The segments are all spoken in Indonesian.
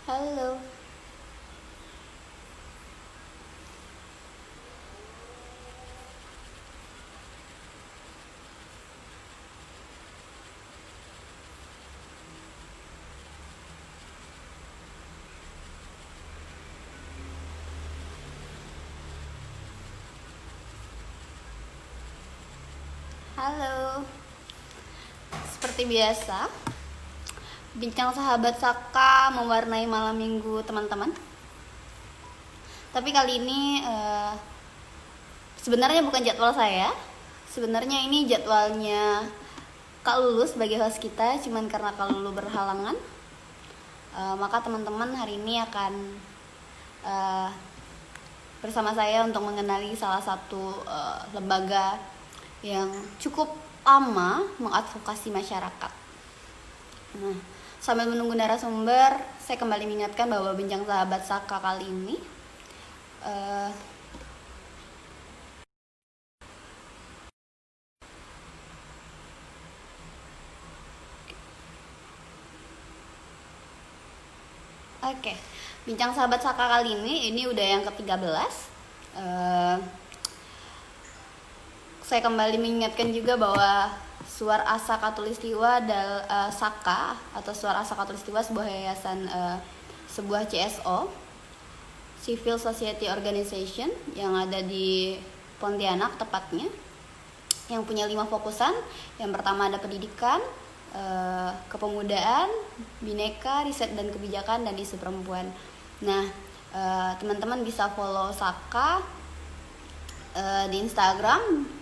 Halo, halo. Seperti biasa, bincang sahabat Saka mewarnai malam minggu teman-teman. Tapi kali ini sebenarnya bukan jadwal saya. Sebenarnya ini jadwalnya Kak Lulu sebagai host kita, cuman karena Kak Lulu berhalangan, maka teman-teman hari ini akan eh, bersama saya untuk mengenali salah satu lembaga yang cukup lama mengadvokasi masyarakat. Nah, sambil menunggu narasumber, saya kembali mengingatkan bahwa bincang sahabat Saka kali ini uh, oke, bincang sahabat Saka kali ini udah yang ke-13. uh, saya kembali mengingatkan juga bahwa Suara Asa Katulistiwa Saka atau Suara Asa Katulistiwa sebuah yayasan, sebuah CSO, Civil Society Organization yang ada di Pontianak tepatnya, yang punya 5 fokusan. Yang pertama ada pendidikan, kepemudaan, bineka, riset dan kebijakan, dan isu perempuan. Nah, teman-teman bisa follow Saka di Instagram,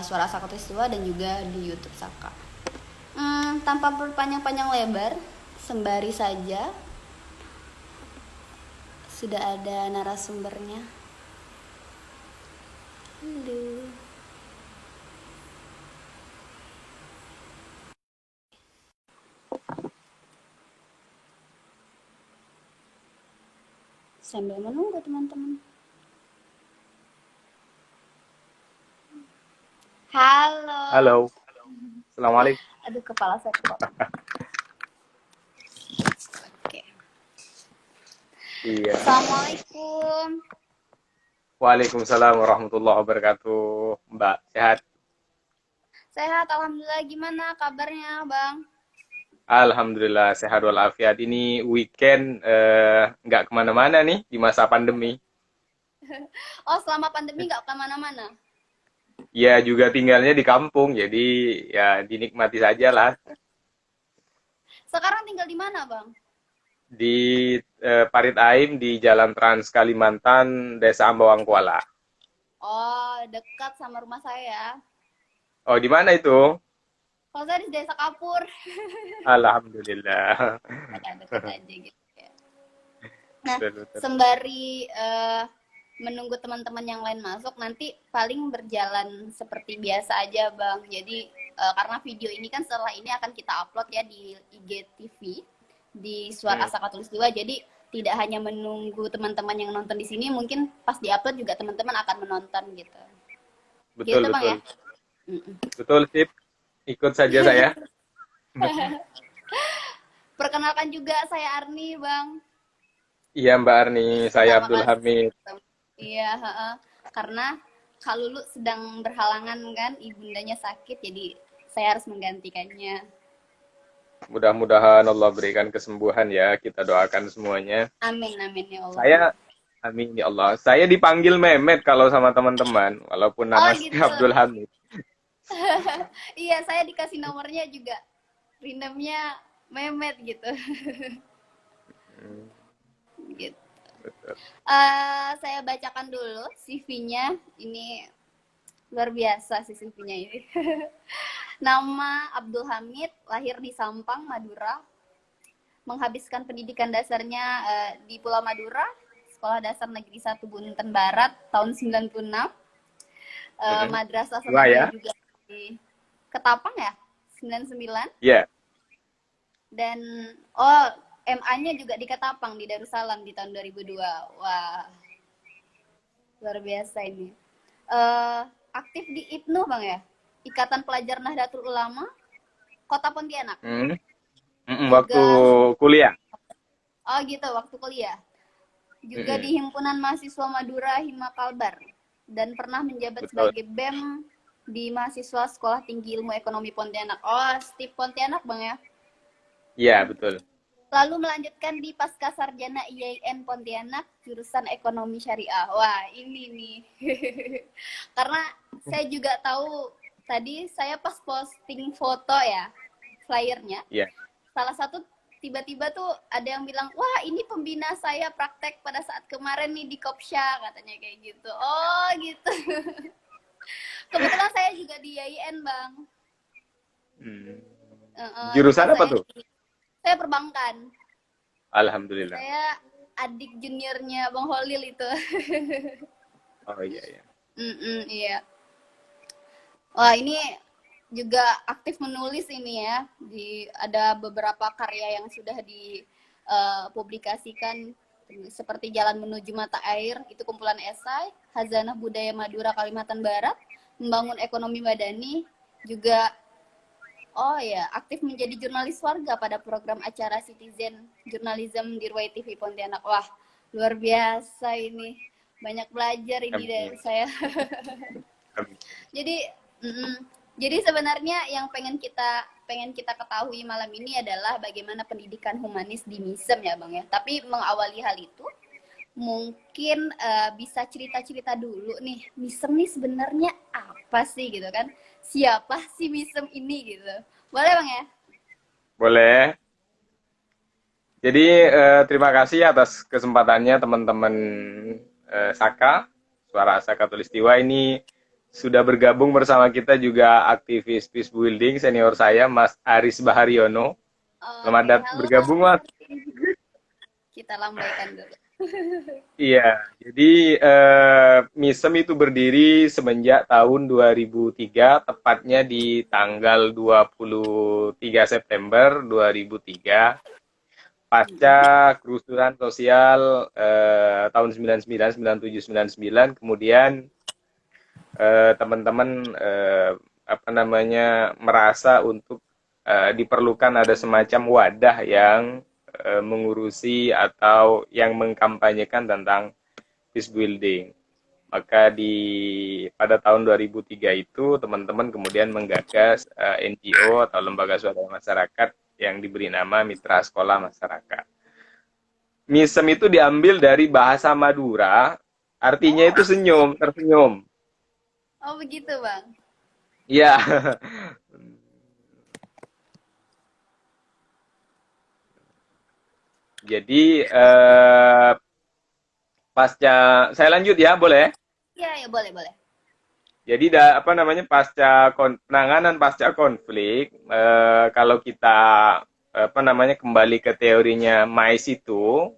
Suara Asa Katulistiwa, dan juga di YouTube Saka. Tanpa berpanjang-panjang lebar, sembari saja sudah ada narasumbernya. Halo. Sambil menunggu teman-teman. Halo. Halo, Assalamualaikum. Aduh, kepala saya kepala. Oke. Iya. Assalamualaikum. Waalaikumsalam warahmatullahi wabarakatuh. Mbak, sehat? Sehat, alhamdulillah. Gimana kabarnya, Bang? Alhamdulillah sehat walafiat. Ini weekend nggak kemana-mana nih di masa pandemi. Oh, selama pandemi nggak kemana-mana? Ya juga tinggalnya di kampung, jadi ya dinikmati saja lah. Sekarang tinggal di mana, Bang? Di Parit Aim di Jalan Trans Kalimantan, Desa Ambawang Kuala. Oh, dekat sama rumah saya. Oh, di mana itu? Kalau saya di Desa Kapur. Alhamdulillah. Dekat aja gitu ya. Nah, Betul, betul. sembari menunggu teman-teman yang lain masuk, nanti paling berjalan seperti biasa aja, Bang. Jadi karena video ini kan setelah ini akan kita upload ya di IGTV, di Suara Hmm, Asa Katulistiwa. Jadi tidak hanya menunggu teman-teman yang nonton di sini, mungkin pas diupload juga teman-teman akan menonton gitu. Gitu, betul, Bang ya? betul. Mm-mm. Betul, sip. Ikut saja saya. Perkenalkan juga, saya Arni, Bang. Iya Mbak Arni, saya Pertama Abdul kali. Hamid. Iya, karena Kak Lulu sedang berhalangan kan, ibundanya sakit, jadi saya harus menggantikannya. Mudah-mudahan Allah berikan kesembuhan ya, kita doakan semuanya. Amin, amin ya Allah. Saya, amin ya Allah. Saya dipanggil Mehmet kalau sama teman-teman, walaupun Oh nama saya gitu. Abdul Hamid. Iya, saya dikasih nomornya juga. Rinemnya Mehmet gitu. Hmm, Gitu. betul. Saya bacakan dulu CV-nya. Ini luar biasa sih CV-nya ini. Nama Abdul Hamid, lahir di Sampang, Madura. Menghabiskan pendidikan dasarnya di Pulau Madura, Sekolah Dasar Negeri 1 Bunten Barat tahun 96. Mhm. Madrasah Dua Sanawiyah ya? juga di Ketapang ya, 99. Iya. Dan oh, MA-nya juga di Ketapang di Darussalam di tahun 2002. Wah, luar biasa ini. Eh, Aktif di IPNU, Bang ya? Ikatan Pelajar Nahdlatul Ulama Kota Pontianak. Hmm. Mm-mm, waktu Juga kuliah. Oh gitu, waktu kuliah. Juga Mm-mm, di Himpunan Mahasiswa Madura Hima Kalbar dan pernah menjabat betul. sebagai BEM di mahasiswa Sekolah Tinggi Ilmu Ekonomi Pontianak. Oh, Stip Pontianak Bang ya. Iya, betul. Lalu melanjutkan di Pasca Sarjana IAIN Pontianak jurusan Ekonomi Syariah. Wah, ini nih. Karena saya juga tahu tadi saya pas posting foto ya, flyernya. Iya. Salah satu tiba-tiba tuh ada yang bilang, wah ini pembina saya praktek pada saat kemarin nih di Kopsha, katanya kayak gitu. Oh gitu. Kebetulan saya juga di IAIN Bang. Hmm. Juga Jurusan apa saya tuh? saya perbankan. Alhamdulillah. Saya adik juniornya Bang Holil itu. Oh iya, iya. Iya. Wah ini juga aktif menulis ini ya. Ada beberapa karya yang sudah dipublikasikan seperti Jalan Menuju Mata Air, itu kumpulan esai, Hazanah Budaya Madura Kalimantan Barat, Membangun Ekonomi Madani, juga oh ya, aktif menjadi jurnalis warga pada program acara Citizen Journalism di Ruai TV Pontianak. Wah, luar biasa ini. Banyak belajar ini dari Amin. saya. Amin. Jadi, jadi sebenarnya yang pengen kita ketahui malam ini adalah bagaimana pendidikan humanis di MISEM ya Bang ya. Tapi mengawali hal itu, mungkin bisa cerita-cerita dulu nih, MISEM nih sebenarnya apa sih gitu kan? Siapa sih MISEM ini gitu? Boleh Bang ya? Boleh. Jadi terima kasih atas kesempatannya teman-teman Saka, Suara Saka Tulistiwa ini sudah bergabung bersama kita juga aktivis peace building senior saya Mas Aris Baharyono. Selamat Oke, halo bergabung Mas. kita lambaikan dulu. Iya, jadi MISEM itu berdiri semenjak tahun 2003, tepatnya di tanggal 23 September 2003. Pasca kerusuhan sosial tahun 99, 97, 99, kemudian teman-teman apa namanya merasa untuk diperlukan ada semacam wadah yang mengurusi atau yang mengkampanyekan tentang peace building. Maka pada tahun 2003 itu teman-teman kemudian menggagas NGO atau lembaga swadaya masyarakat yang diberi nama Mitra Sekolah Masyarakat. Misem itu diambil dari bahasa Madura, artinya itu senyum, tersenyum. Oh begitu Bang. Iya. Jadi pasca saya lanjut ya, boleh? Iya ya boleh boleh. Jadi apa namanya penanganan pasca konflik kalau kita apa namanya kembali ke teorinya Mais itu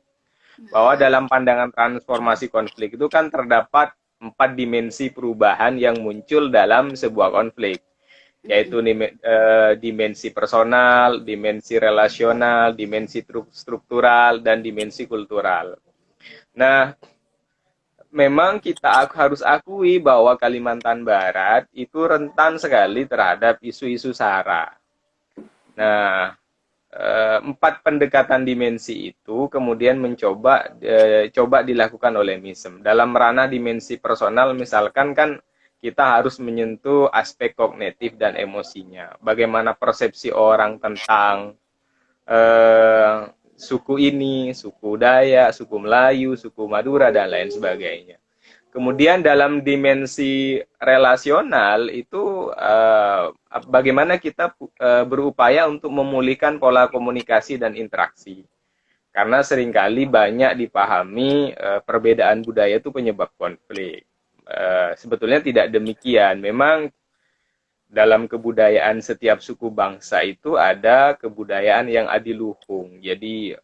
bahwa dalam pandangan transformasi konflik itu kan terdapat 4 dimensi perubahan yang muncul dalam sebuah konflik, yaitu dimensi personal, dimensi relasional, dimensi struktural, dan dimensi kultural. Nah, memang kita harus akui bahwa Kalimantan Barat itu rentan sekali terhadap isu-isu SARA. Nah, 4 pendekatan dimensi itu kemudian coba dilakukan oleh MISEM. Dalam ranah dimensi personal, misalkan kan kita harus menyentuh aspek kognitif dan emosinya. Bagaimana persepsi orang tentang suku ini, suku Dayak, suku Melayu, suku Madura, dan lain sebagainya. Kemudian dalam dimensi relasional itu bagaimana kita berupaya untuk memulihkan pola komunikasi dan interaksi. Karena seringkali banyak dipahami perbedaan budaya itu penyebab konflik. Sebetulnya tidak demikian. Memang dalam kebudayaan setiap suku bangsa itu ada kebudayaan yang adiluhung. Jadi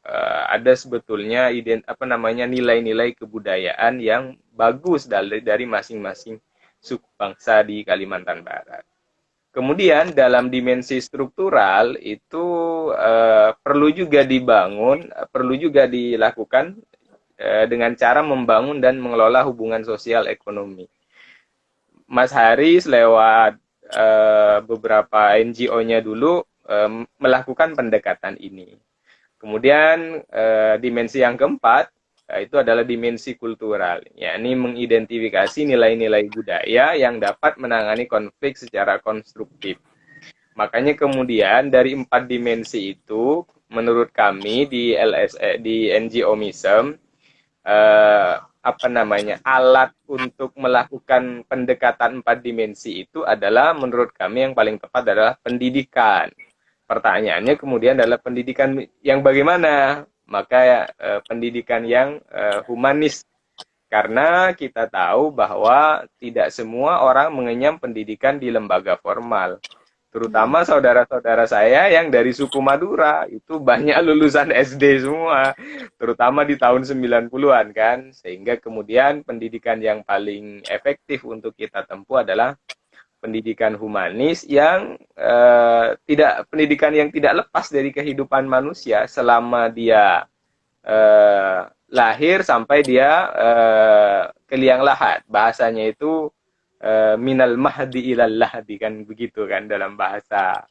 ada sebetulnya nilai-nilai kebudayaan yang bagus dari masing-masing suku bangsa di Kalimantan Barat. Kemudian dalam dimensi struktural itu perlu juga dilakukan dengan cara membangun dan mengelola hubungan sosial ekonomi. Mas Haris lewat beberapa NGO-nya dulu melakukan pendekatan ini. Kemudian dimensi yang keempat itu adalah dimensi kultural, yakni mengidentifikasi nilai-nilai budaya yang dapat menangani konflik secara konstruktif. Makanya kemudian dari 4 dimensi itu, menurut kami di di NGO MISEM, alat untuk melakukan pendekatan 4 dimensi itu adalah, menurut kami yang paling tepat adalah pendidikan. Pertanyaannya kemudian adalah pendidikan yang bagaimana? Maka pendidikan yang humanis. Karena kita tahu bahwa tidak semua orang mengenyam pendidikan di lembaga formal. Terutama saudara-saudara saya yang dari suku Madura, itu banyak lulusan SD semua. Terutama di tahun 90-an kan. Sehingga kemudian pendidikan yang paling efektif untuk kita tempuh adalah pendidikan humanis yang pendidikan yang tidak lepas dari kehidupan manusia selama dia lahir sampai dia ke liang lahat. Bahasanya itu minal mahdi ilal lahdi, kan begitu kan dalam bahasa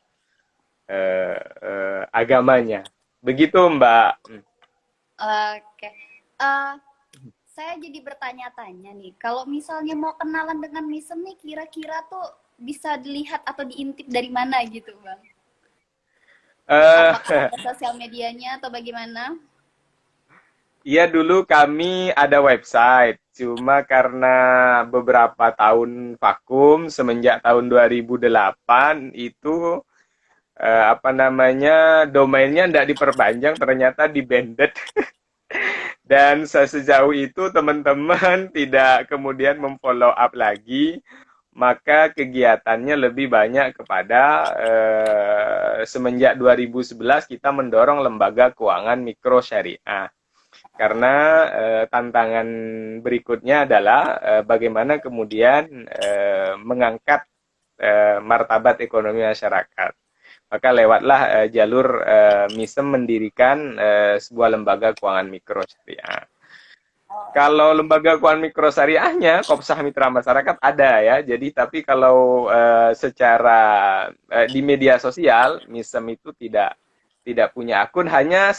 agamanya. Begitu, Mbak. Oke. Saya jadi bertanya-tanya nih, kalau misalnya mau kenalan dengan MISEM nih, kira-kira tuh bisa dilihat atau diintip dari mana gitu, Bang? Apakah ada sosial medianya atau bagaimana? Iya, dulu kami ada website, cuma karena beberapa tahun vakum semenjak tahun 2008 itu domainnya tidak diperpanjang, ternyata di-banded. Dan sejauh itu teman-teman tidak kemudian memfollow up lagi, maka kegiatannya lebih banyak kepada semenjak 2011 kita mendorong lembaga keuangan mikro syariah. Karena tantangan berikutnya adalah bagaimana kemudian mengangkat martabat ekonomi masyarakat. Maka lewatlah jalur MISEM mendirikan sebuah lembaga keuangan mikro syariah. Kalau lembaga keuangan mikro syariahnya, Kopsah Mitra Masyarakat ada ya. Jadi tapi kalau secara di media sosial, MISEM itu tidak punya akun. Hanya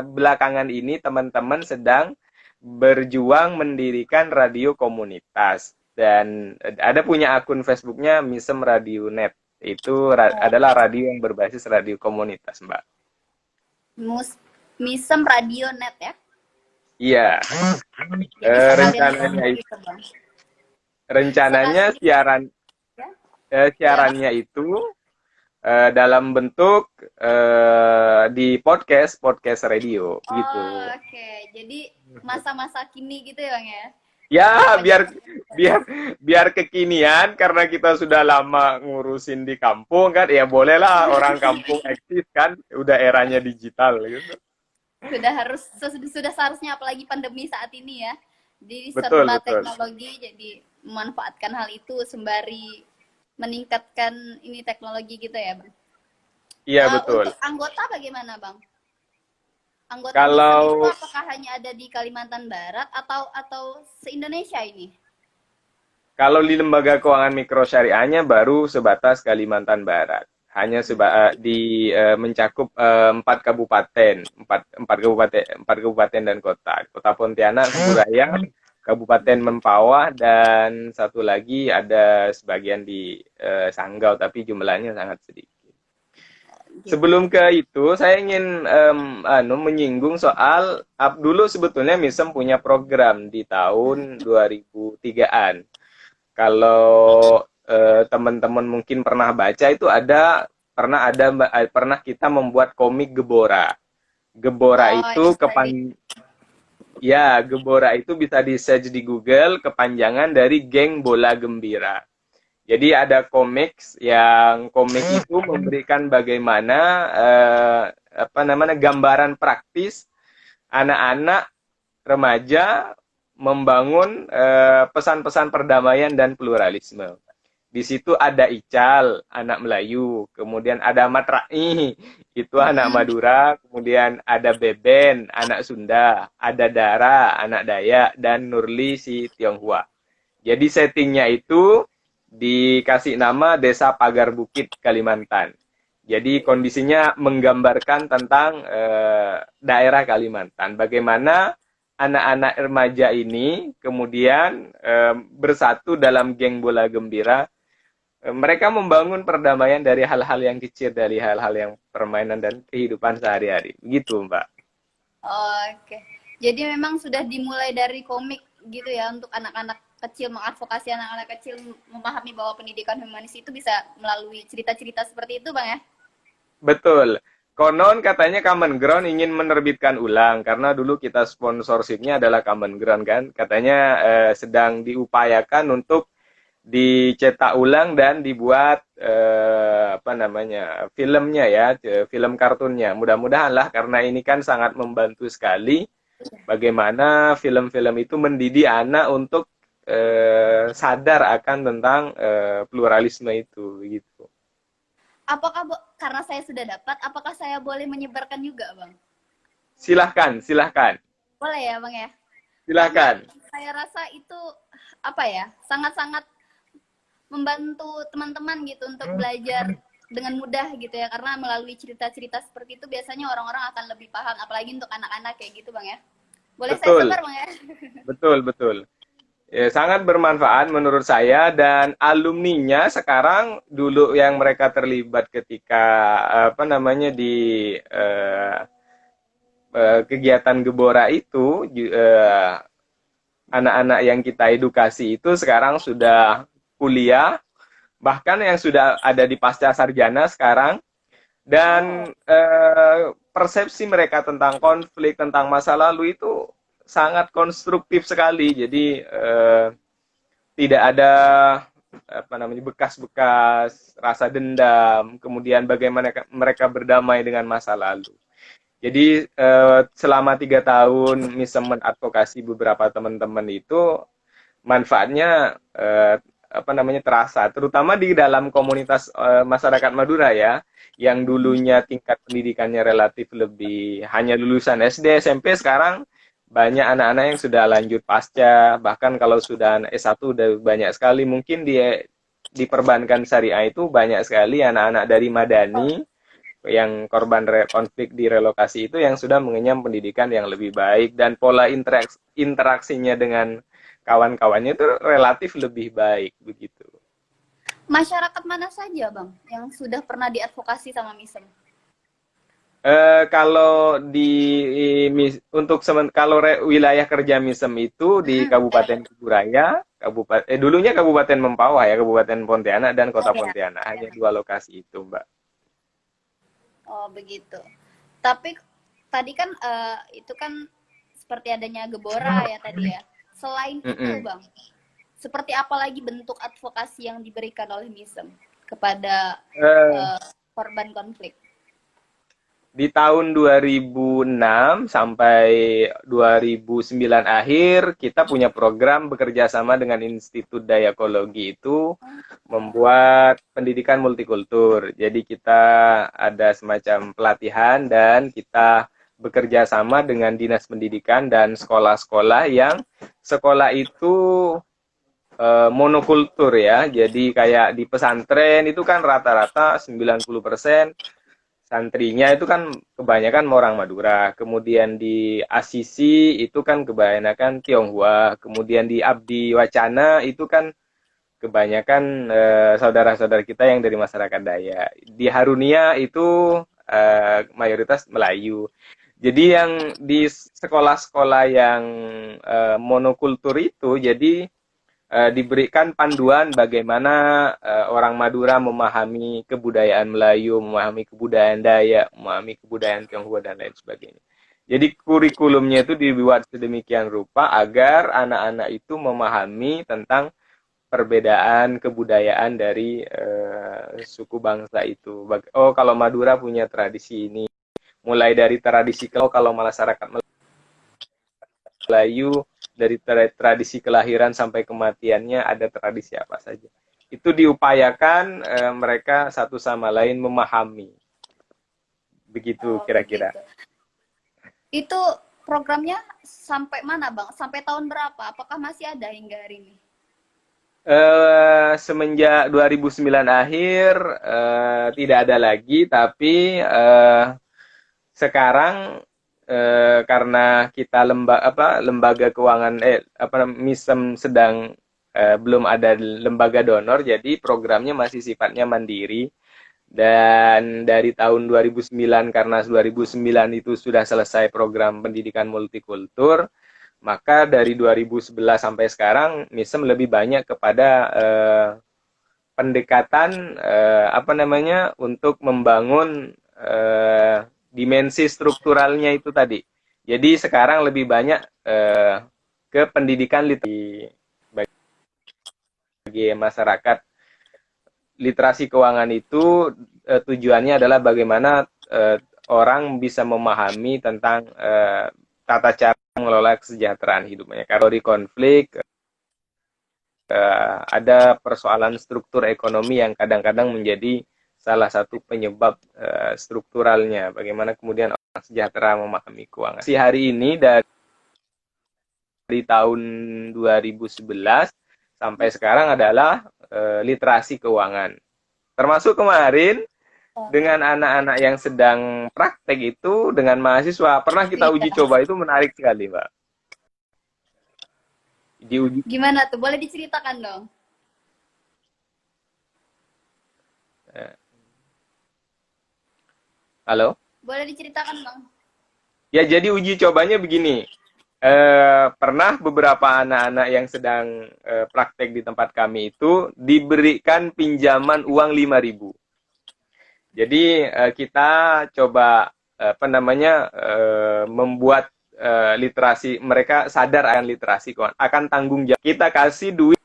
belakangan ini teman-teman sedang berjuang mendirikan radio komunitas. Dan ada punya akun Facebooknya MISEM Radio Net. Itu adalah radio yang berbasis radio komunitas, Mbak. MISEM Radio Net ya? Iya. Rencananya siarannya itu dalam bentuk di podcast radio gitu. Oke. Jadi masa-masa kini gitu ya, Bang ya? Ya, biar kekinian, karena kita sudah lama ngurusin di kampung kan, ya bolehlah orang kampung eksis kan, udah eranya digital gitu. Sudah seharusnya, apalagi pandemi saat ini ya. Jadi betul. teknologi, jadi memanfaatkan hal itu sembari meningkatkan ini teknologi gitu ya, Bang. Iya, betul. Untuk anggota bagaimana, Bang? Anggota kalau itu apakah hanya ada di Kalimantan Barat atau se-Indonesia ini? Kalau di lembaga keuangan mikro syariahnya baru sebatas Kalimantan Barat. Hanya mencakup 4 kabupaten, 4 kabupaten dan kota. Kota Pontianak, Surabaya, Kabupaten Mempawah, dan satu lagi ada sebagian di Sanggau, tapi jumlahnya sangat sedikit. Sebelum ke itu, saya ingin menyinggung soal dulu sebetulnya MISEM punya program di tahun 2003-an. Kalau teman-teman mungkin pernah baca, itu pernah kita membuat komik Gebora. Gebora itu Gebora itu bisa di-search di Google, kepanjangan dari Geng Bola Gembira. Jadi ada komik itu memberikan bagaimana gambaran praktis anak-anak remaja membangun pesan-pesan perdamaian dan pluralisme. Di situ ada Ical, anak Melayu, kemudian ada Matrai, itu anak Madura, kemudian ada Beben, anak Sunda, ada Dara, anak Dayak, dan Nurli si Tionghoa. Jadi settingnya itu dikasih nama Desa Pagar Bukit, Kalimantan. Jadi kondisinya menggambarkan tentang daerah Kalimantan. Bagaimana anak-anak remaja ini kemudian bersatu dalam geng bola gembira. Mereka membangun perdamaian dari hal-hal yang kecil, dari hal-hal yang permainan dan kehidupan sehari-hari. Begitu, Mbak. Oke. Jadi memang sudah dimulai dari komik gitu ya untuk anak-anak kecil, mengadvokasi anak-anak kecil memahami bahwa pendidikan humanis itu bisa melalui cerita-cerita seperti itu, Bang ya? Betul. Konon katanya Common Ground ingin menerbitkan ulang karena dulu kita sponsorshipnya adalah Common Ground kan. Katanya sedang diupayakan untuk dicetak ulang dan dibuat apa namanya filmnya ya, film kartunnya. Mudah-mudahan lah karena ini kan sangat membantu sekali bagaimana film-film itu mendidik anak untuk sadar akan tentang pluralisme itu gitu. Apakah karena saya sudah dapat, apakah saya boleh menyebarkan juga, Bang? Silahkan, silahkan, Boleh ya, Bang ya? Karena silahkan. saya rasa itu apa ya, sangat-sangat membantu teman-teman gitu untuk belajar dengan mudah gitu ya, karena melalui cerita-cerita seperti itu biasanya orang-orang akan lebih paham, apalagi untuk anak-anak kayak gitu, Bang ya. Boleh saya Betul, sebar, Bang ya? betul, betul. Ya, sangat bermanfaat menurut saya dan alumninya sekarang dulu yang mereka terlibat ketika apa namanya di kegiatan Gebora itu anak-anak yang kita edukasi itu sekarang sudah kuliah, bahkan yang sudah ada di pasca sarjana sekarang dan persepsi mereka tentang konflik, tentang masa lalu itu sangat konstruktif sekali. Jadi tidak ada apa namanya bekas-bekas rasa dendam, kemudian bagaimana mereka berdamai dengan masa lalu. Jadi selama 3 tahun Misem mengadvokasi beberapa teman-teman itu manfaatnya apa namanya terasa, terutama di dalam komunitas masyarakat Madura ya, yang dulunya tingkat pendidikannya relatif lebih hanya lulusan SD, SMP, sekarang banyak anak-anak yang sudah lanjut pasca, bahkan kalau sudah S1 udah banyak sekali, mungkin di perbankan syariah itu banyak sekali anak-anak dari Madani yang korban konflik di relokasi itu yang sudah mengenyam pendidikan yang lebih baik dan pola interaksinya dengan kawan-kawannya itu relatif lebih baik begitu. Masyarakat mana saja, Bang, yang sudah pernah diadvokasi sama Misem? Kalau untuk kalau wilayah kerja Misem itu di Kabupaten Kuburaya, dulunya Kabupaten Mempawah ya, Kabupaten Pontianak dan Kota Ya. Pontianak, hanya 2 lokasi itu, Mbak. Oh, begitu. Tapi tadi kan itu kan seperti adanya Gebora ya tadi ya. Selain itu, Bang, seperti apa lagi bentuk advokasi yang diberikan oleh Misem kepada korban konflik? Di tahun 2006 sampai 2009 akhir, kita punya program bekerja sama dengan Institut Dayakologi itu membuat pendidikan multikultur. Jadi kita ada semacam pelatihan dan kita bekerja sama dengan Dinas Pendidikan dan sekolah-sekolah yang sekolah itu monokultur ya. Jadi kayak di pesantren itu kan rata-rata 90% santrinya itu kan kebanyakan orang Madura, kemudian di Asisi itu kan kebanyakan Tionghoa, kemudian di Abdi Wacana itu kan kebanyakan saudara-saudara kita yang dari masyarakat Dayak. Di Harunia itu mayoritas Melayu. Jadi yang di sekolah-sekolah yang monokultur itu, jadi diberikan panduan bagaimana orang Madura memahami kebudayaan Melayu, memahami kebudayaan Dayak, memahami kebudayaan Tionghoa dan lain sebagainya. Jadi kurikulumnya itu dibuat sedemikian rupa agar anak-anak itu memahami tentang perbedaan kebudayaan dari suku bangsa itu. Oh, kalau Madura punya tradisi ini, mulai dari tradisi kalau masyarakat Melayu dari tradisi kelahiran sampai kematiannya ada tradisi apa saja. Itu diupayakan mereka satu sama lain memahami. Begitu kira-kira. Begitu. Itu programnya sampai mana, Bang? Sampai tahun berapa? Apakah masih ada hingga hari ini? Semenjak 2009 akhir tidak ada lagi, tapi sekarang karena kita lembaga keuangan MISEM sedang belum ada lembaga donor, jadi programnya masih sifatnya mandiri. Dan dari tahun 2009, karena 2009 itu sudah selesai program pendidikan multikultur, maka dari 2011 sampai sekarang MISEM lebih banyak kepada pendekatan untuk membangun dimensi strukturalnya itu tadi. Jadi sekarang lebih banyak ke pendidikan literasi bagi masyarakat. Literasi keuangan itu tujuannya adalah bagaimana orang bisa memahami tentang tata cara mengelola kesejahteraan hidupnya. Kalau di konflik ada persoalan struktur ekonomi yang kadang-kadang menjadi salah satu penyebab strukturalnya. Bagaimana kemudian orang sejahtera memahami keuangan. Si hari ini dari tahun 2011 sampai sekarang adalah literasi keuangan. Termasuk kemarin dengan anak-anak yang sedang praktek itu dengan mahasiswa pernah kita uji coba, itu menarik sekali, Mbak. Gimana tuh? Boleh diceritakan dong? Halo? Boleh diceritakan dong? Ya, jadi uji cobanya begini. Pernah beberapa anak-anak yang sedang praktek di tempat kami itu diberikan pinjaman uang 5.000. Jadi kita coba membuat literasi mereka sadar akan literasi keuangan, akan tanggung jawab. Kita kasih duit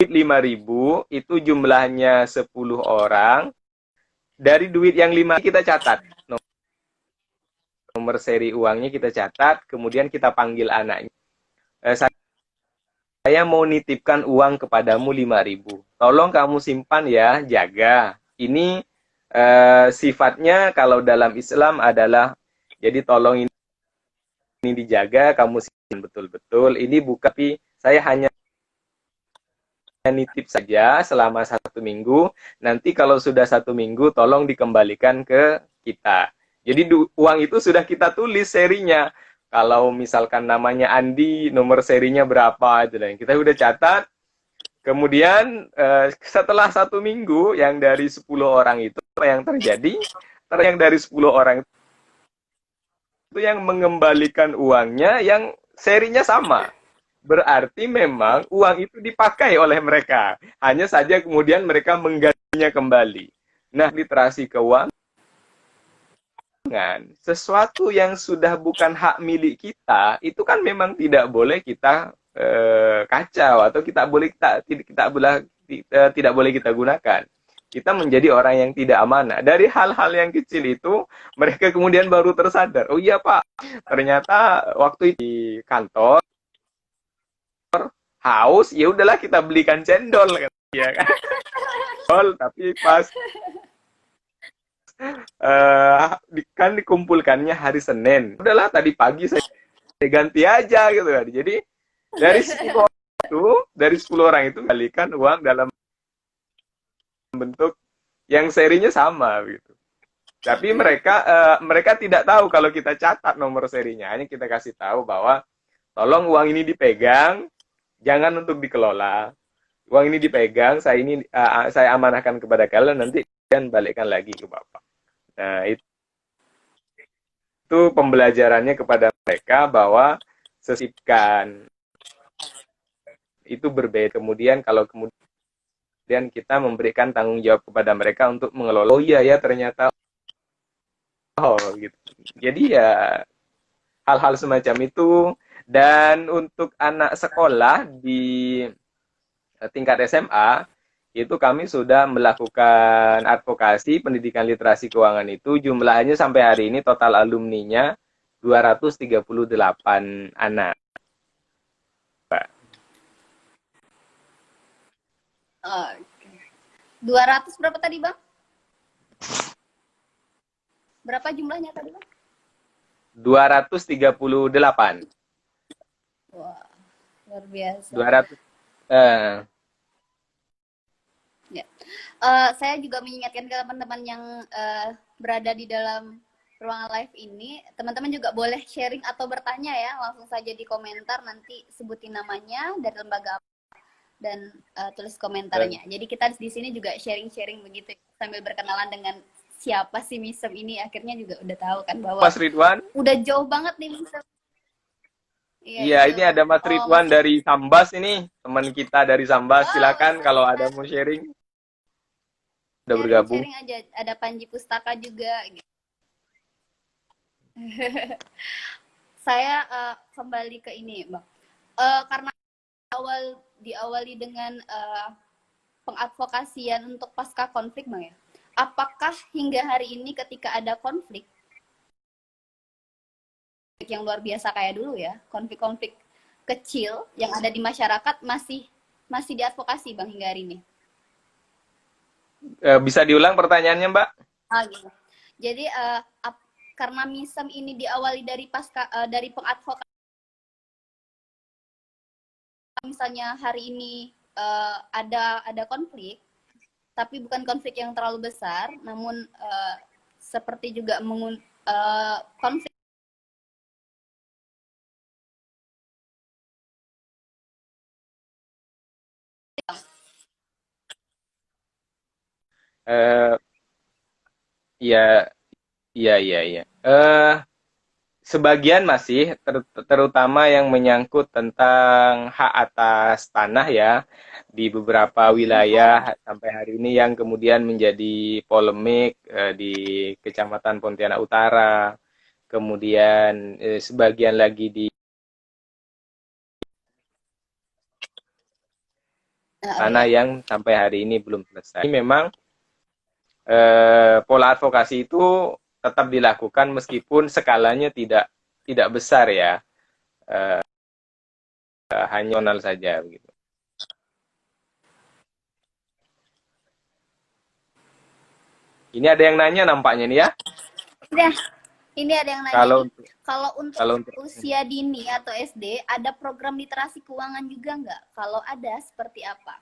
5.000, itu jumlahnya 10 orang. Dari duit yang 5 kita catat nomor seri uangnya, kita catat, kemudian kita panggil anaknya. Saya mau nitipkan uang kepadamu 5.000. Tolong kamu simpan ya, jaga. Ini sifatnya kalau dalam Islam adalah, jadi tolong ini dijaga, kamu simpan betul-betul. Ini bukan, tapi saya hanya nitip saja selama 1 minggu. Nanti kalau sudah 1 minggu, tolong dikembalikan ke kita. Jadi uang itu sudah kita tulis serinya. Kalau misalkan namanya Andi, nomor serinya berapa, itu dan kita udah catat. Kemudian setelah 1 minggu, yang dari 10 orang itu apa yang terjadi? Yang dari 10 orang itu yang mengembalikan uangnya yang serinya sama. Berarti memang uang itu dipakai oleh mereka. Hanya saja kemudian mereka menggantinya kembali. Nah, literasi keuangan, sesuatu yang sudah bukan hak milik kita, itu kan memang tidak boleh kita kacau, atau tidak boleh kita gunakan. Kita menjadi orang yang tidak amanah. Dari hal-hal yang kecil itu, mereka kemudian baru tersadar. Oh iya Pak, ternyata waktu itu di kantor haus, ya udahlah kita belikan cendol, ya kan. Tapi pas kan dikumpulkannya hari Senin, udahlah tadi pagi saya ganti aja gitu kan. Jadi dari 10 orang itu balikan uang dalam bentuk yang serinya sama gitu. Tapi mereka tidak tahu kalau kita catat nomor serinya. Hanya kita kasih tahu bahwa tolong uang ini dipegang, jangan untuk dikelola. Uang ini dipegang, saya amanahkan kepada kalian, nanti kalian balikkan lagi ke Bapak. Nah, itu pembelajarannya kepada mereka bahwa sisipkan itu berbeda. Kemudian kalau kemudian kita memberikan tanggung jawab kepada mereka untuk mengelola. Oh iya ya, ternyata gitu. Jadi ya hal-hal semacam itu. Dan untuk anak sekolah di tingkat SMA, itu kami sudah melakukan advokasi pendidikan literasi keuangan itu. Jumlahnya sampai hari ini total alumninya 238 anak. 200 berapa tadi, Bang? Berapa jumlahnya tadi, Bang? 238. Wah, luar biasa. Eh, Ya. Saya juga mengingatkan ke teman-teman yang berada di dalam ruangan live ini, teman-teman juga boleh sharing atau bertanya ya, langsung saja di komentar, nanti sebutin namanya dari lembaga apa dan tulis komentarnya. Jadi kita di sini juga sharing-sharing begitu sambil berkenalan dengan siapa sih Misem ini, akhirnya juga udah tahu kan bahwa Mas Ridwan. udah jauh banget nih Misem. Iya Iya, itu. ini ada Mas Oh Ridwan Mas dari Sambas ini, teman kita dari Sambas. Oh Silakan Mas kalau ada Ridwan. mau sharing, udah bergabung. Sharing-sharing aja. Ada Panji Pustaka juga. Gitu. Saya kembali ke ini, Bang. Karena diawali dengan pengadvokasian untuk pasca konflik, Bang ya. Apakah hingga hari ini ketika ada konflik yang luar biasa kayak dulu ya, konflik-konflik kecil yang ada di masyarakat masih diadvokasi, Bang, hingga hari ini? Bisa diulang pertanyaannya, Mbak? Gitu. Jadi karena Misem ini diawali dari dari pengadvokasi, misalnya hari ini ada konflik, tapi bukan konflik yang terlalu besar, namun seperti juga konflik Eh, iya, iya, iya, iya. Sebagian masih, terutama yang menyangkut tentang hak atas tanah ya, di beberapa wilayah sampai hari ini yang kemudian menjadi polemik di Kecamatan Pontianak Utara, kemudian sebagian lagi di tanah ya. yang sampai hari ini belum selesai. Ini memang pola advokasi itu tetap dilakukan meskipun skalanya tidak besar ya, hanya nasional saja begitu. Ini ada yang nanya nampaknya nih ya. Nah, ini ada yang nanya Kalau nih. Untuk kalau untuk usia dini atau SD, ada program literasi keuangan juga nggak? Kalau ada, seperti apa?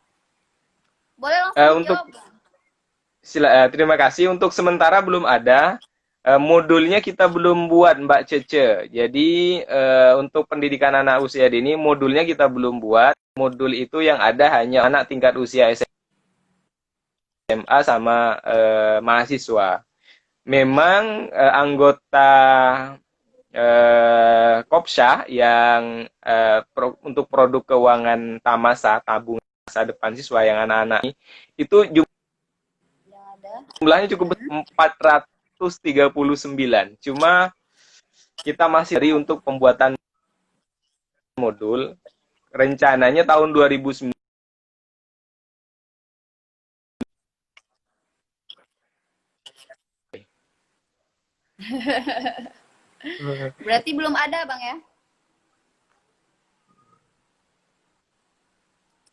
Boleh langsung untuk dijawab, Bang. terima kasih, untuk sementara belum ada. Modulnya kita belum buat, Mbak Cece. Jadi untuk pendidikan anak usia dini modulnya kita belum buat. Modul itu yang ada hanya anak tingkat usia SMA sama mahasiswa. Memang anggota Kopsha yang untuk produk keuangan Tamasa, tabung masa depan siswa yang anak-anak ini, itu jumlahnya cukup 439. Cuma kita masih dari untuk pembuatan modul, rencananya tahun 2009. Berarti belum ada, Bang ya?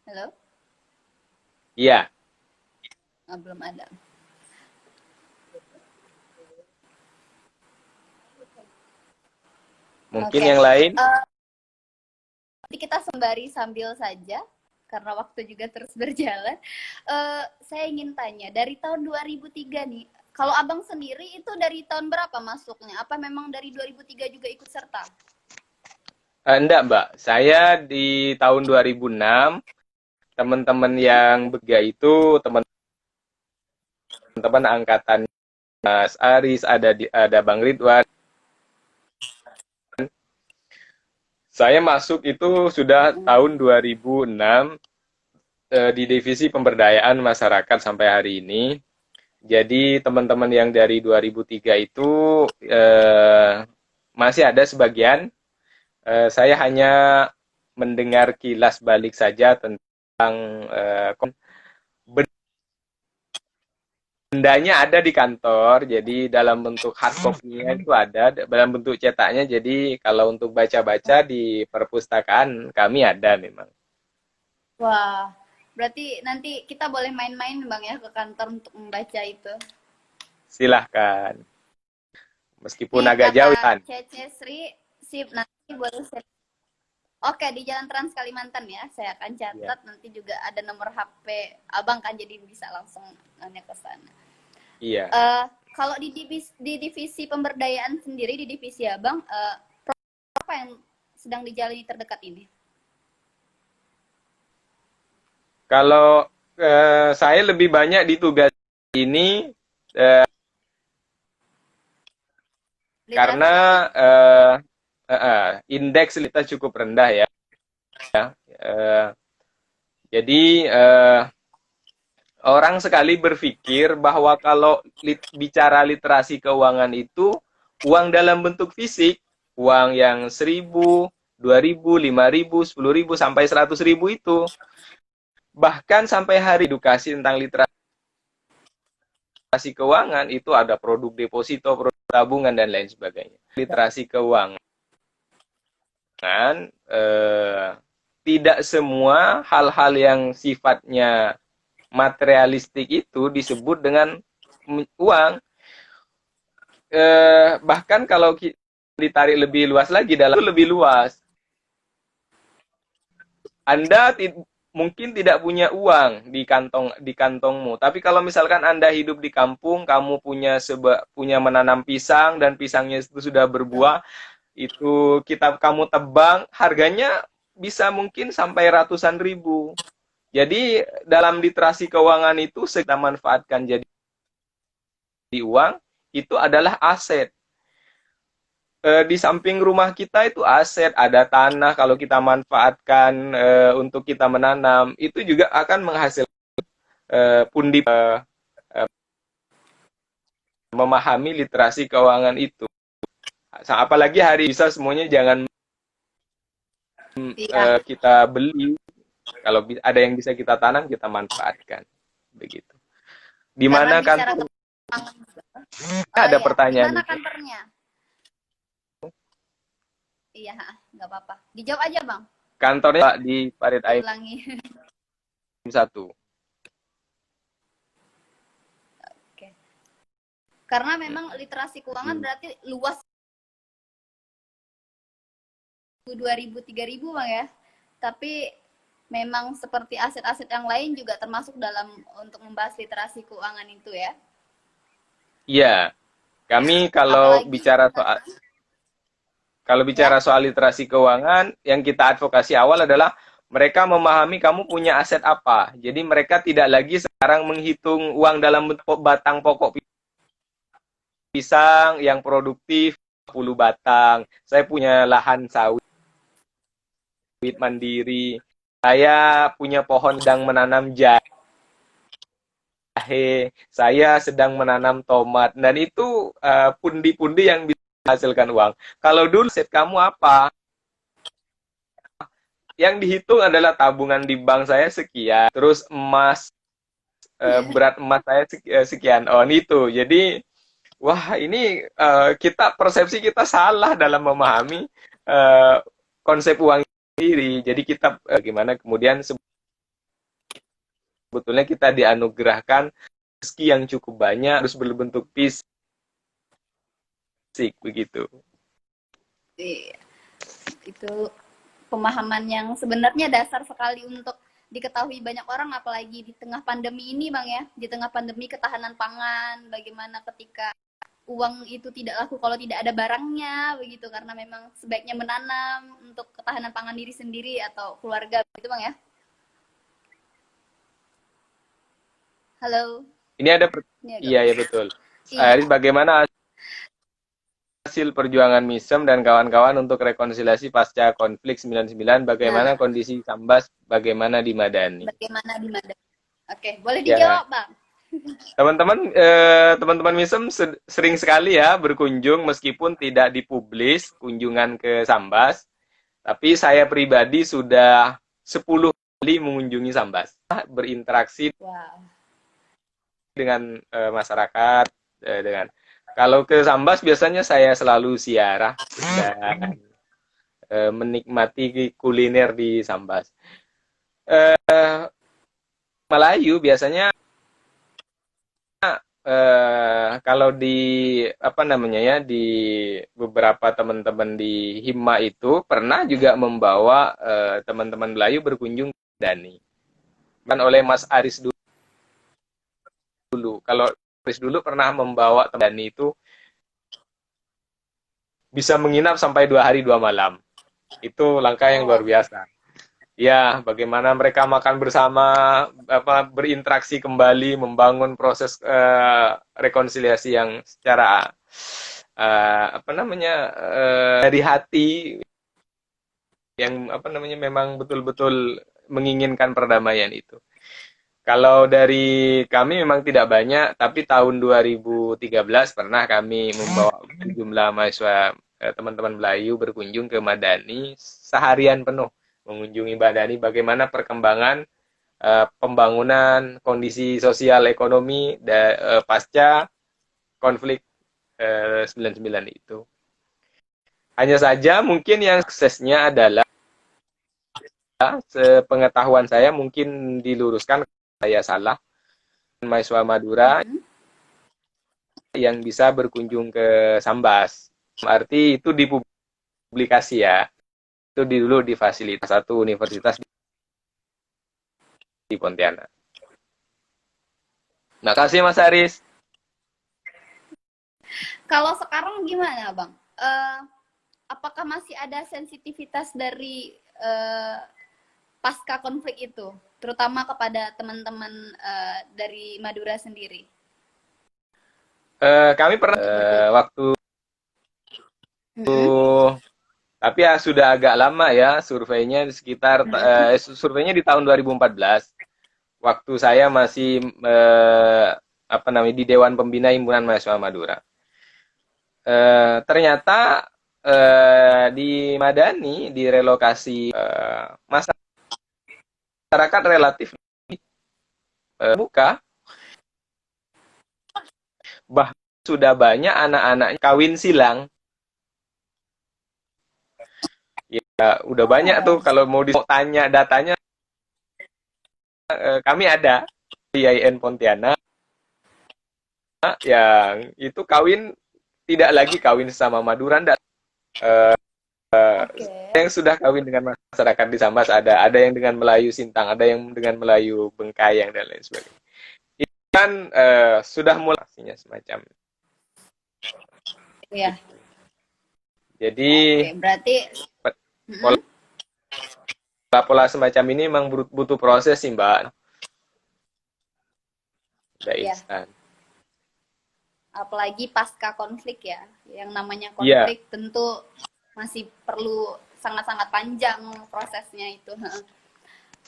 Halo? Iya. Belum ada. Mungkin yang lain. Nanti kita sembari sambil saja, karena waktu juga terus berjalan. Saya ingin tanya, dari tahun 2003 nih, kalau Abang sendiri itu dari tahun berapa masuknya? Apa memang dari 2003 juga ikut serta? Enggak, Mbak. Saya di tahun 2006, teman-teman yang bega itu teman-teman angkatan Mas Aris, ada Bang Ridwan. Saya masuk itu sudah tahun 2006 di divisi pemberdayaan masyarakat sampai hari ini. Jadi teman-teman yang dari 2003 itu masih ada sebagian. Saya hanya mendengar kilas balik saja tentang bendanya ada di kantor, jadi dalam bentuk hard copy-nya itu ada, dalam bentuk cetaknya, jadi kalau untuk baca-baca di perpustakaan kami ada memang. Wah, berarti nanti kita boleh main-main Bang ya ke kantor untuk membaca itu. Silahkan, meskipun Nih agak kata jauh kan. Cece Sri, sip nanti boleh share. Oke, di Jalan Trans Kalimantan ya. Saya akan Ya. catat, nanti juga ada nomor HP Abang kan, jadi bisa langsung nanya ke sana. Iya. Kalau di divisi pemberdayaan sendiri, di divisi Abang, apa yang sedang dijalani terdekat ini? Kalau saya lebih banyak di tugas ini Literasi karena keuangan. indeks kita cukup rendah ya. Eh, jadi orang sekali berpikir bahwa kalau bicara literasi keuangan itu uang dalam bentuk fisik, uang yang 1.000, 2.000, 5.000, 10.000 sampai 100.000 itu, bahkan sampai hari edukasi tentang literasi keuangan itu ada produk deposito, produk tabungan dan lain sebagainya. Literasi keuangan eh, tidak semua hal-hal yang sifatnya materialistik itu disebut dengan uang. Bahkan kalau ditarik lebih luas lagi, dalam itu lebih luas. Anda mungkin tidak punya uang di kantongmu, tapi kalau misalkan Anda hidup di kampung, kamu punya menanam pisang dan pisangnya itu sudah berbuah, itu kamu tebang, harganya bisa mungkin sampai ratusan ribu. Jadi dalam literasi keuangan itu kita manfaatkan jadi uang itu adalah aset. Di samping rumah kita itu aset, ada tanah kalau kita manfaatkan untuk kita menanam, itu juga akan menghasilkan pundi memahami literasi keuangan itu. Apalagi hari bisa semuanya jangan Iya. kita beli, kalau ada yang bisa kita tanam kita manfaatkan, begitu. Di Karena mana bicara kantor? tentang, Ada ya, di pertanyaan mana itu. kantornya? Iya, nggak apa-apa. Dijawab aja, Bang. Kantornya di Parit Aim Diulangi. 1. Oke. Karena memang literasi keuangan Hmm. berarti luas 2.000 3.000 Bang ya. Tapi memang seperti aset-aset yang lain juga termasuk dalam untuk membahas literasi keuangan itu ya. Iya, kami Apalagi kalau ya. bicara soal literasi keuangan, yang kita advokasi awal adalah mereka memahami kamu punya aset apa. Jadi mereka tidak lagi sekarang menghitung uang dalam bentuk batang pokok pisang yang produktif 10 batang. Saya punya lahan sawit mandiri. Saya punya pohon sedang menanam jahe. Saya sedang menanam tomat. Dan itu pundi-pundi yang bisa menghasilkan uang. Kalau dulu aset kamu apa? Yang dihitung adalah tabungan di bank saya sekian, terus emas, berat emas saya sekian. Oh, itu. Jadi, wah, ini persepsi kita salah dalam memahami uh, konsep uang sendiri. Jadi kita gimana kemudian sebetulnya kita dianugerahkan rezeki yang cukup banyak, harus berbentuk fisik begitu. Iya, itu pemahaman yang sebenarnya dasar sekali untuk diketahui banyak orang, apalagi di tengah pandemi ini Bang ya. Di tengah pandemi ketahanan pangan, bagaimana ketika uang itu tidak laku kalau tidak ada barangnya begitu, karena memang sebaiknya menanam untuk ketahanan pangan diri sendiri atau keluarga gitu Bang ya. Halo. Ini ada Ini agak iya ya putus. betul. Iya. Bagaimana hasil perjuangan Misem dan kawan-kawan untuk rekonsiliasi pasca konflik 99, bagaimana Nah, kondisi Sambas, bagaimana di Madani? bagaimana di Madani? Oke, boleh Ya, dijawab Bang. teman-teman Misem sering sekali ya berkunjung meskipun tidak dipublis kunjungan ke Sambas, tapi saya pribadi sudah 10 kali mengunjungi Sambas, berinteraksi Wow. dengan masyarakat, dengan kalau ke Sambas biasanya saya selalu ziarah dan menikmati kuliner di Sambas. Melayu biasanya kalau di apa namanya ya, di beberapa teman-teman di Hima itu pernah juga membawa teman-teman Melayu berkunjung ke Dani. Kan oleh Mas Aris dulu. Kalau Aris dulu pernah membawa teman Dani itu bisa menginap sampai 2 hari 2 malam. Itu langkah yang luar Oh, biasa. Ya, bagaimana mereka makan bersama, apa berinteraksi kembali, membangun proses rekonsiliasi yang secara apa namanya dari hati, yang apa namanya memang betul-betul menginginkan perdamaian itu. Kalau dari kami memang tidak banyak, tapi tahun 2013 pernah kami membawa sejumlah mahasiswa teman-teman Melayu berkunjung ke Madani seharian penuh mengunjungi Madani, bagaimana perkembangan pembangunan kondisi sosial ekonomi pasca konflik 99 itu. Hanya saja mungkin yang suksesnya adalah, sepengetahuan saya mungkin diluruskan saya salah, mahasiswa Madura mm-mm. yang bisa berkunjung ke Sambas. Arti itu dipublikasi ya. Itu dulu di fasilitas satu universitas di Pontianak. Makasih Mas Aris. Kalau sekarang gimana, Bang? Apakah masih ada sensitivitas dari pasca konflik itu, terutama kepada teman-teman dari Madura sendiri? Kami pernah waktu Mm-mm. tapi ya sudah agak lama ya surveinya, sekitar surveinya di tahun 2014. Waktu saya masih apa namanya di Dewan Pembina Himpunan Mahasiswa Madura. Ternyata di Madani direlokasi, masyarakat relatif buka, bahkan sudah banyak anak-anak kawin silang. Ya, udah banyak tuh, kalau mau ditanya datanya, kami ada di IAIN Pontianak yang itu kawin, tidak lagi kawin sama Madura, enggak. Oke. Yang sudah kawin dengan masyarakat di Sambas ada yang dengan Melayu Sintang, ada yang dengan Melayu Bengkayang dan lain sebagainya. Itu kan sudah mulai semacam. Iya. Jadi Oke, berarti mm-mm. pola semacam ini memang butuh proses sih Mbak. Tidak Iya. instan. Apalagi pasca konflik ya, yang namanya Iya, konflik tentu masih perlu sangat-sangat panjang prosesnya itu.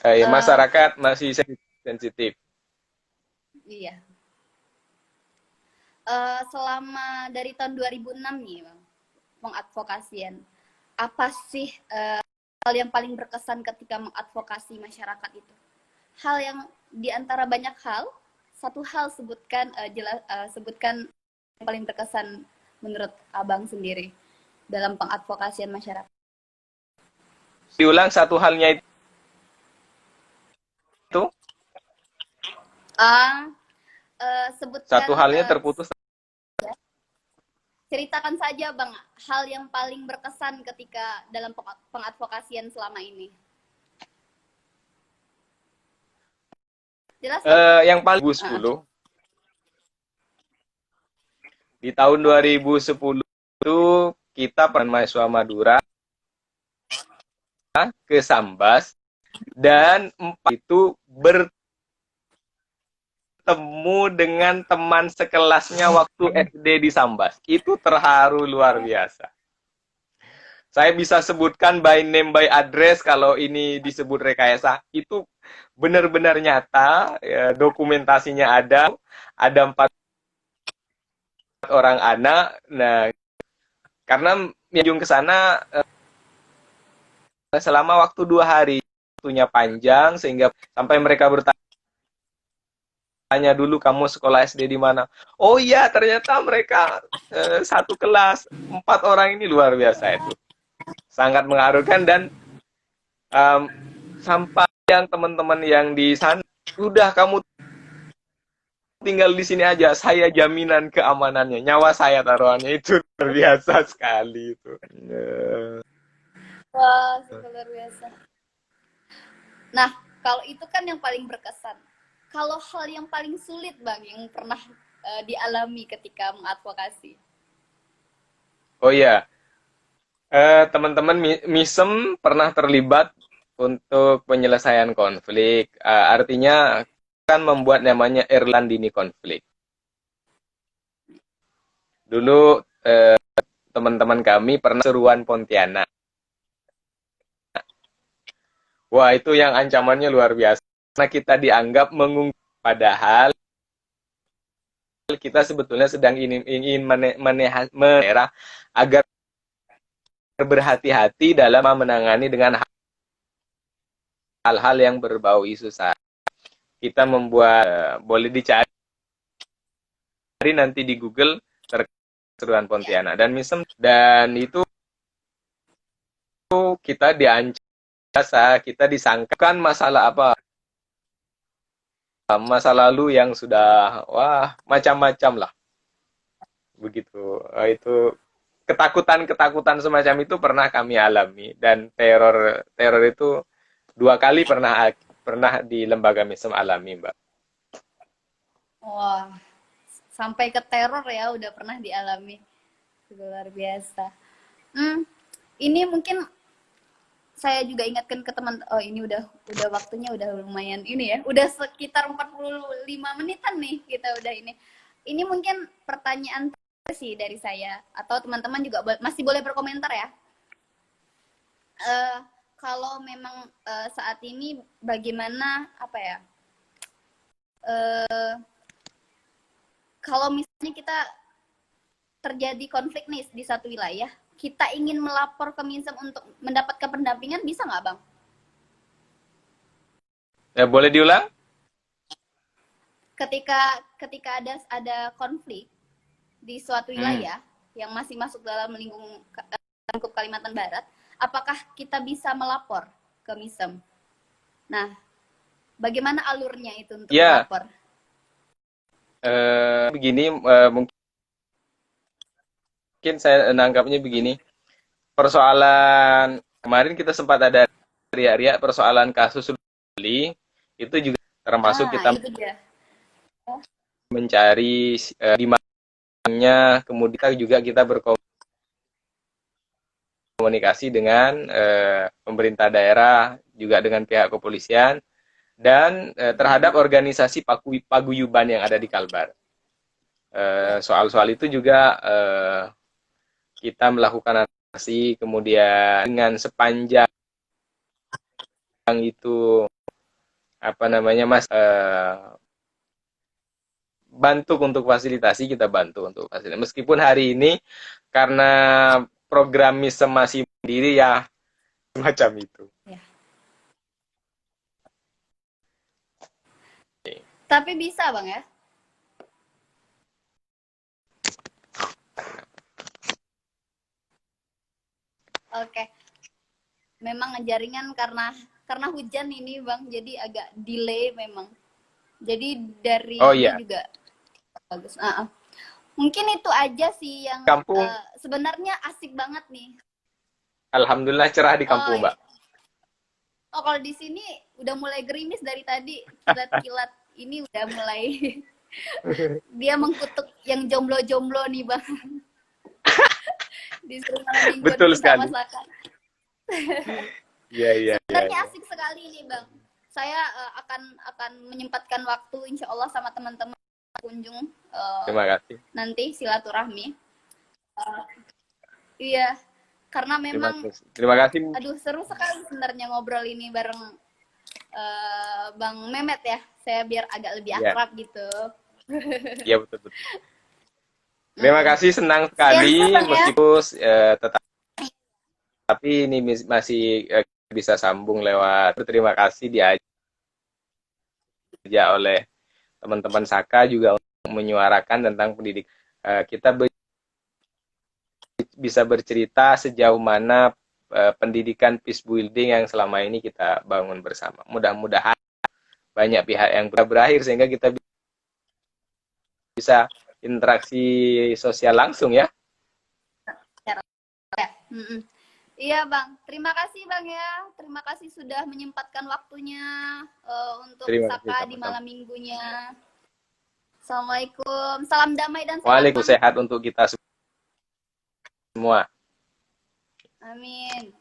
Eh, masyarakat masih sensitif. iya. Selama dari tahun 2006 nih, Bang, pengadvokasian, apa sih hal yang paling berkesan ketika mengadvokasi masyarakat itu? Hal yang di antara banyak hal, satu hal sebutkan, sebutkan yang paling berkesan menurut Abang sendiri dalam pengadvokasian masyarakat. Diulang satu halnya itu, Ah, satu sebutkan, halnya terputus. ceritakan saja Bang, hal yang paling berkesan ketika dalam pengadvokasian selama ini. Jelas Bang? Yang paling 2010, di tahun 2010 itu kita pernah mahasiswa Madura ke Sambas, dan empat itu bertemu dengan teman sekelasnya waktu SD di Sambas. Itu terharu luar biasa. Saya bisa sebutkan by name by address kalau ini disebut rekayasa. Itu benar-benar nyata, ya, dokumentasinya ada 4 orang anak. Nah, karena mengunjung ke sana selama waktu 2 hari, waktunya panjang sehingga sampai mereka bertanya dulu, kamu sekolah SD di mana? Oh iya, ternyata mereka satu kelas 4 orang. Ini luar biasa itu, sangat mengharukan. Dan sampai yang teman-teman yang di sana, udah kamu tinggal di sini aja, saya jaminan keamanannya, nyawa saya taruhannya. Itu luar biasa sekali itu. Wah, super luar biasa. Nah, kalau itu kan yang paling berkesan. Kalau hal yang paling sulit Bang yang pernah dialami ketika mengadvokasi. Oh iya, teman-teman MISEM pernah terlibat untuk penyelesaian konflik. Artinya kan membuat namanya Irlandini konflik. Dulu teman-teman kami pernah seruan Pontianak. Wah, itu yang ancamannya luar biasa. Karena kita dianggap mengungkap, padahal kita sebetulnya sedang ingin menera agar berhati-hati dalam menangani dengan hal-hal yang berbau isu sara. Kita membuat, boleh dicari nanti di Google seruan Pontianak dan MISEM, dan itu kita diancam, kita disangkakan masalah apa, masa lalu yang sudah macam-macam lah begitu. Itu ketakutan semacam itu pernah kami alami, dan teror itu 2 kali pernah di lembaga MISEM alami, Mbak. Wah, sampai ke teror ya udah pernah dialami. Luar biasa. Ini mungkin saya juga ingatkan ke teman, ini udah waktunya udah lumayan ini ya. Udah sekitar 45 menitan nih kita udah ini. Ini mungkin pertanyaan sih dari saya, atau teman-teman juga masih boleh berkomentar ya. Kalau memang saat ini bagaimana kalau misalnya kita terjadi konflik nih di satu wilayah, kita ingin melapor ke MISEM untuk mendapatkan pendampingan, bisa nggak Bang? Ya, boleh diulang? Ketika ada konflik di suatu wilayah yang masih masuk dalam lingkup Kalimantan Barat, apakah kita bisa melapor ke MISEM? Nah, bagaimana alurnya itu untuk melapor? Begini, mungkin saya nangkapnya begini. Persoalan kemarin kita sempat ada riak-riak persoalan kasus Bali, itu juga termasuk kita mencari di mana, kemudian juga kita berkomunikasi dengan pemerintah daerah, juga dengan pihak kepolisian, dan terhadap organisasi paguyuban yang ada di Kalbar. Soal-soal itu juga kita melakukan advokasi, kemudian dengan sepanjang itu bantu untuk fasilitasi, kita bantu untuk fasilitasi. Meskipun hari ini karena program MISEM masih sendiri ya semacam itu. Ya. Tapi bisa Bang ya? Oke. Memang jaringan karena hujan ini Bang, jadi agak delay memang. Jadi dari ini juga bagus. Mungkin itu aja sih yang sebenarnya asik banget nih. Alhamdulillah cerah di kampung, Mbak. Oh, kalau di sini udah mulai gerimis dari tadi, kilat-kilat ini udah mulai dia mengkutuk yang jomblo-jomblo nih Bang. Disuruh malam minggu bersama masakan. Iya. Sebenarnya asik sekali nih Bang. Saya akan menyempatkan waktu insya Allah sama teman-teman kunjung. Terima kasih. Nanti silaturahmi. Iya, karena memang. Terima kasih. Aduh, seru sekali sebenarnya ngobrol ini bareng Bang Mehmet ya. Saya biar agak lebih akrab gitu. Iya betul. Terima kasih, senang sekali meskipun tapi ini masih bisa sambung lewat. Terima kasih diajak oleh teman-teman Saka juga untuk menyuarakan tentang pendidik. Kita bisa bercerita sejauh mana pendidikan peace building yang selama ini kita bangun bersama. Mudah-mudahan banyak pihak yang berakhir sehingga kita bisa interaksi sosial langsung ya. Mm-mm. Iya Bang, terima kasih Bang ya. Terima kasih sudah menyempatkan waktunya untuk Terima kasih Sapa di sama-sama. malam minggunya. Assalamualaikum, salam damai dan sehat Bang. Waalaikumsalam sehat untuk kita semua. Amin.